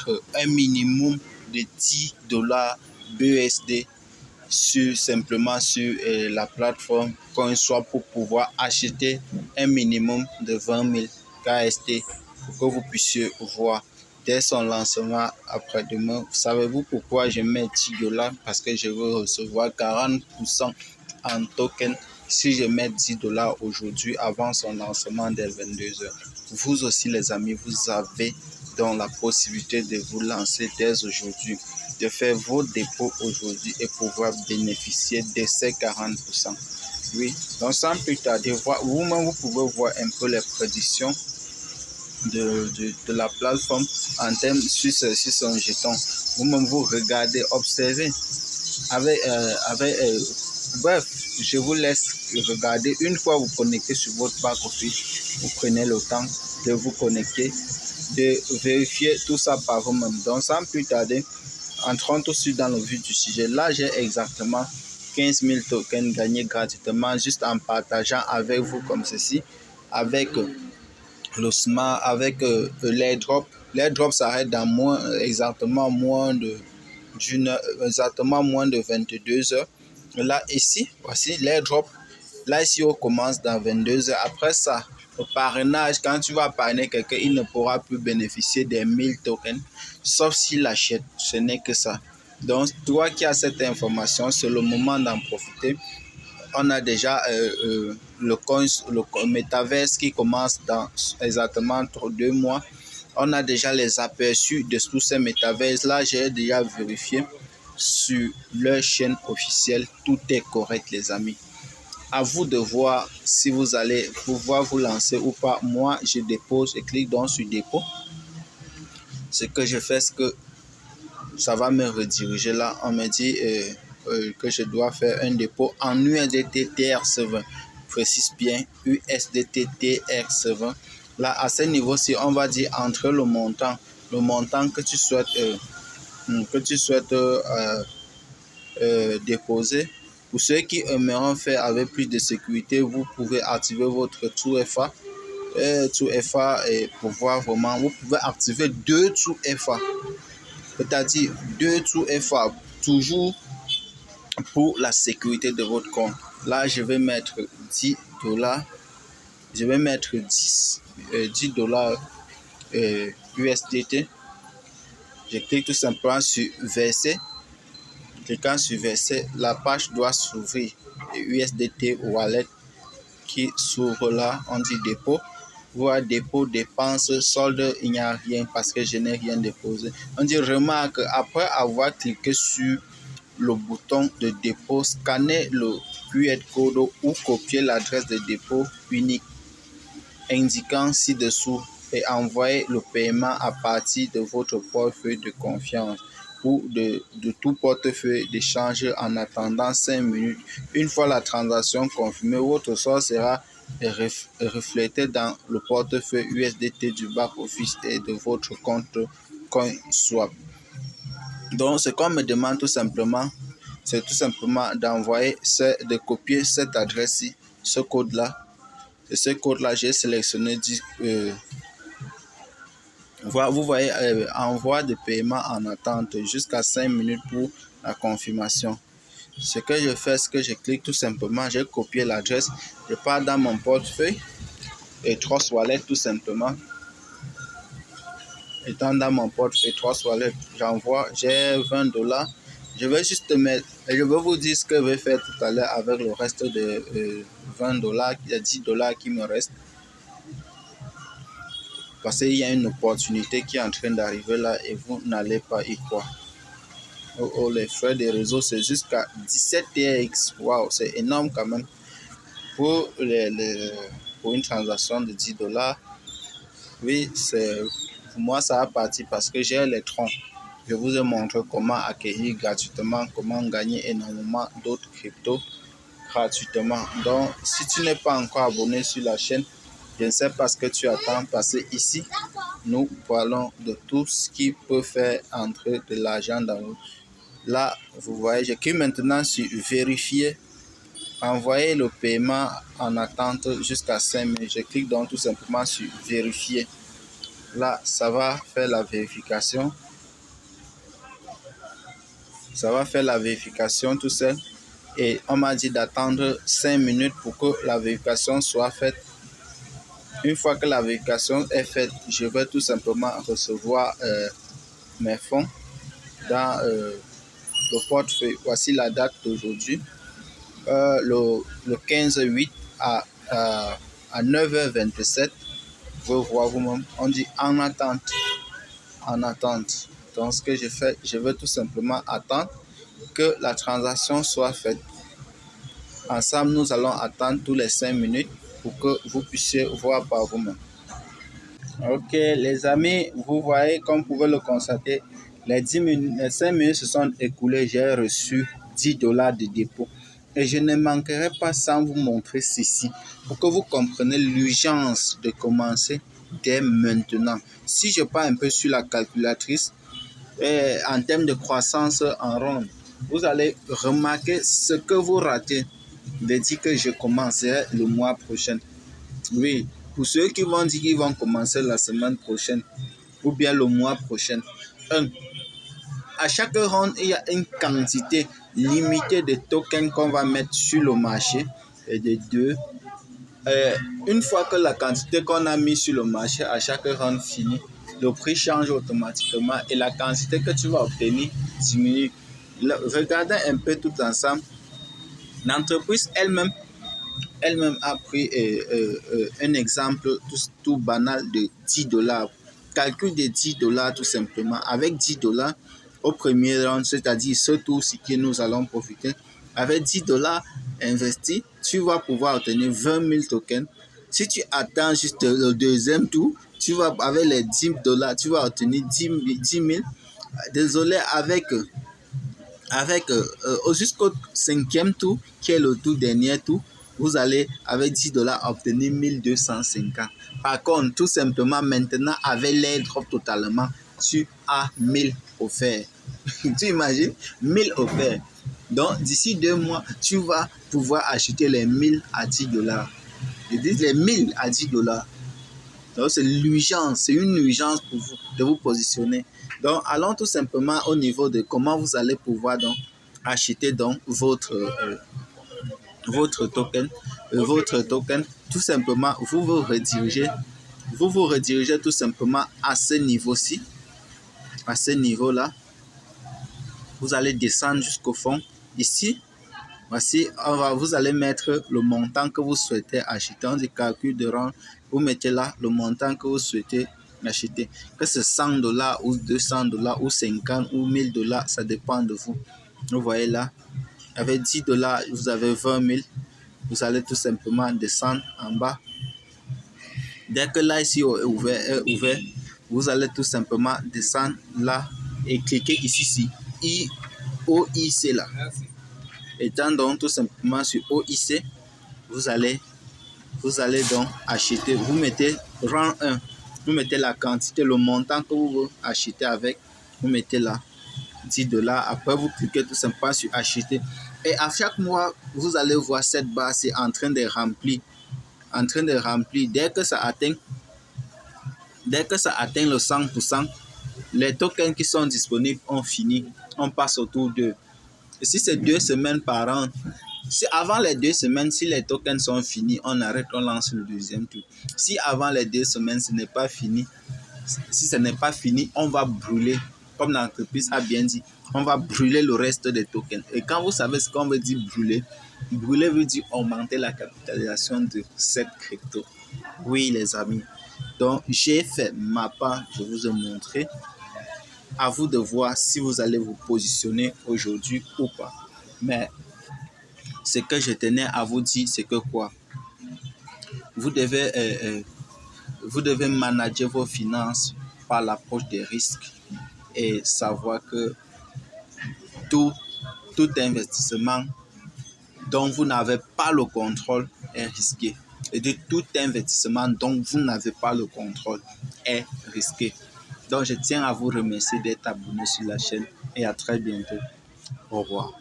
mettre un minimum de $10 BUSD simplement sur la plateforme CoinSwap pour pouvoir acheter un minimum de 20 000 KST pour que vous puissiez voir dès son lancement après-demain. Savez-vous pourquoi je mets $10? Parce que je veux recevoir 40% en token si je mets $10 aujourd'hui avant son lancement dès 22h. Vous aussi les amis, vous avez donc la possibilité de vous lancer dès aujourd'hui, de faire vos dépôts aujourd'hui et pouvoir bénéficier de ces 40%. Oui, donc sans plus tarder, vous-même vous pouvez voir un peu les prédictions de la plateforme en termes sur son jeton. Vous-même vous regardez, observez. Bref, je vous laisse regarder. Une fois vous connectez sur votre back office, vous prenez le temps de vous connecter, de vérifier tout ça par vous-même. Donc sans plus tarder, entrons tout de suite dans le vif du sujet. Là, j'ai exactement 15 000 tokens gagnés gratuitement juste en partageant avec vous comme ceci, avec le smart, avec l'airdrop. L'airdrop s'arrête dans exactement moins de 22 heures. Là, ici, voici l'airdrop. Là, ici, on commence dans 22 heures. Après ça, le parrainage, quand tu vas parrainer quelqu'un, il ne pourra plus bénéficier des 1000 tokens, sauf s'il achète. Ce n'est que ça. Donc, toi qui as cette information, c'est le moment d'en profiter. On a déjà le Metaverse qui commence dans exactement 2 mois. On a déjà les aperçus de tous ces Metaverses. Là, j'ai déjà vérifié sur leur chaîne officielle. Tout est correct, les amis. À vous de voir si vous allez pouvoir vous lancer ou pas. Moi, je dépose et clique donc sur dépôt. Ce que je fais, c'est que ça va me rediriger là. On me dit que je dois faire un dépôt en USDT TRC20. Précise bien USDT TRC20. Là, à ce niveau-ci, on va dire entre le montant que tu souhaites déposer. Pour ceux qui aimeront faire avec plus de sécurité, vous pouvez activer votre TrueFA. TrueFA et pouvoir vraiment, vous pouvez activer 2 TrueFA. C'est-à-dire 2 TrueFA, toujours pour la sécurité de votre compte. Là, je vais mettre $10. Je vais mettre $10 USDT. Je clique tout simplement sur verser. Cliquant sur verser, la page doit s'ouvrir. USDT Wallet qui s'ouvre là, on dit dépôt. Voir dépôt, dépenses, solde, il n'y a rien parce que je n'ai rien déposé. On dit remarque, après avoir cliqué sur le bouton de dépôt, scannez le QR code ou copier l'adresse de dépôt unique indiquant ci-dessous et envoyez le paiement à partir de votre portefeuille de confiance ou de tout portefeuille d'échange en attendant 5 minutes. Une fois la transaction confirmée, votre sort sera reflété dans le portefeuille USDT du back-office et de votre compte CoinSwap. Donc, ce qu'on me demande tout simplement, c'est tout simplement d'envoyer, de copier cette adresse-ci, ce code-là. Et ce code-là, j'ai sélectionné vous voyez, envoi de paiement en attente jusqu'à 5 minutes pour la confirmation. Ce que je fais, c'est que je clique tout simplement, j'ai copié l'adresse, je pars dans mon portefeuille et Trust Wallet tout simplement. Étant dans mon portefeuille Trust Wallet, j'envoie, j'ai $20. Je vais juste mettre, et je vais vous dire ce que je vais faire tout à l'heure avec le reste de $20, il y a $10 qui me restent. Parce qu'il y a une opportunité qui est en train d'arriver là et vous n'allez pas y croire. Les frais des réseaux, c'est jusqu'à 17 TRX. Waouh, c'est énorme quand même. Pour une transaction de $10, oui, pour moi, ça va partir parce que j'ai les troncs. Je vous ai montré comment acquérir gratuitement, comment gagner énormément d'autres cryptos gratuitement. Donc, si tu n'es pas encore abonné sur la chaîne, je ne sais pas ce que tu attends parce que ici, nous parlons de tout ce qui peut faire entrer de l'argent dans vous. Là, vous voyez, je clique maintenant sur vérifier, envoyer le paiement en attente jusqu'à 5 minutes. Je clique donc tout simplement sur vérifier. Là, ça va faire la vérification. Ça va faire la vérification tout seul. Et on m'a dit d'attendre 5 minutes pour que la vérification soit faite. Une fois que la vérification est faite, je vais tout simplement recevoir mes fonds dans le portefeuille. Voici la date d'aujourd'hui. Le 15/8 à 9h27. Vous voyez vous-même, on dit en attente. En attente. Donc, ce que je fais, je veux tout simplement attendre que la transaction soit faite. Ensemble, nous allons attendre tous les 5 minutes pour que vous puissiez voir par vous-même. Ok, les amis, vous voyez, comme vous pouvez le constater, les 5 minutes se sont écoulées. J'ai reçu $10 de dépôt. Et je ne manquerai pas sans vous montrer ceci pour que vous compreniez l'urgence de commencer dès maintenant. Si je pars un peu sur la calculatrice, en termes de croissance en ronde, vous allez remarquer ce que vous ratez de dire que je commencerai le mois prochain. Oui, pour ceux qui vont dire qu'ils vont commencer la semaine prochaine ou bien le mois prochain. À chaque ronde, il y a une quantité limitée de tokens qu'on va mettre sur le marché. Et de deux, une fois que la quantité qu'on a mis sur le marché à chaque ronde finit, le prix change automatiquement et la quantité que tu vas obtenir diminue. Regardez un peu tout ensemble. L'entreprise elle-même a pris un exemple tout banal de $10. Calcul de $10 tout simplement. Avec $10 au premier round, c'est-à-dire ce tour-ci que nous allons profiter, avec $10 investis, tu vas pouvoir obtenir 20 000 tokens. Si tu attends juste le deuxième tour, tu vas, avec les $10, tu vas obtenir 10 000. Désolé, jusqu'au 5e tour, qui est le tout dernier tour, vous allez avec $10 obtenir 1250. Par contre, tout simplement maintenant, avec l'airdrop totalement, tu as 1000 offerts. Tu imagines 1000 offerts. Donc, d'ici 2 mois, tu vas pouvoir acheter les 1000 à $10. Je dis les 1000 à $10. Donc, c'est l'urgence, c'est une urgence pour vous de vous positionner. Donc, allons tout simplement au niveau de comment vous allez pouvoir donc acheter donc votre token. Votre token, tout simplement, vous vous redirigez tout simplement à ce niveau-ci, à ce niveau-là. Vous allez descendre jusqu'au fond. Ici, voici, vous allez mettre le montant que vous souhaitez acheter. On dit calcul de rang. Vous mettez là le montant que vous souhaitez acheter. Que c'est $100 ou $200 ou 50 ou $1000, ça dépend de vous. Vous voyez là, avec $10, vous avez 20 000. Vous allez tout simplement descendre en bas. Dès que là ici est ouvert, vous allez tout simplement descendre là et cliquer ici sur OIC là. Étant donc tout simplement sur OIC, vous allez donc acheter. Vous mettez rang 1, vous mettez la quantité, le montant que vous voulez acheter avec, vous mettez là $10. Après, vous cliquez tout simplement sur acheter. Et à chaque mois, vous allez voir cette barre, c'est en train de remplir. Dès que ça atteint le 100%, les tokens qui sont disponibles ont fini. On passe au tour 2. Et si c'est 2 semaines par an, si avant les 2 semaines, si les tokens sont finis, on arrête, on lance le deuxième tour. Si avant les 2 semaines, ce n'est pas fini, on va brûler. Comme l'entreprise a bien dit, on va brûler le reste des tokens. Et quand vous savez ce qu'on veut dire brûler veut dire augmenter la capitalisation de cette crypto. Oui, les amis. Donc, j'ai fait ma part, je vous ai montré. À vous de voir si vous allez vous positionner aujourd'hui ou pas. Mais ce que je tenais à vous dire, c'est que quoi? Vous devez manager vos finances par l'approche des risques et savoir que tout investissement dont vous n'avez pas le contrôle est risqué. Et de tout investissement dont vous n'avez pas le contrôle est risqué. Donc, je tiens à vous remercier d'être abonné sur la chaîne et à très bientôt. Au revoir.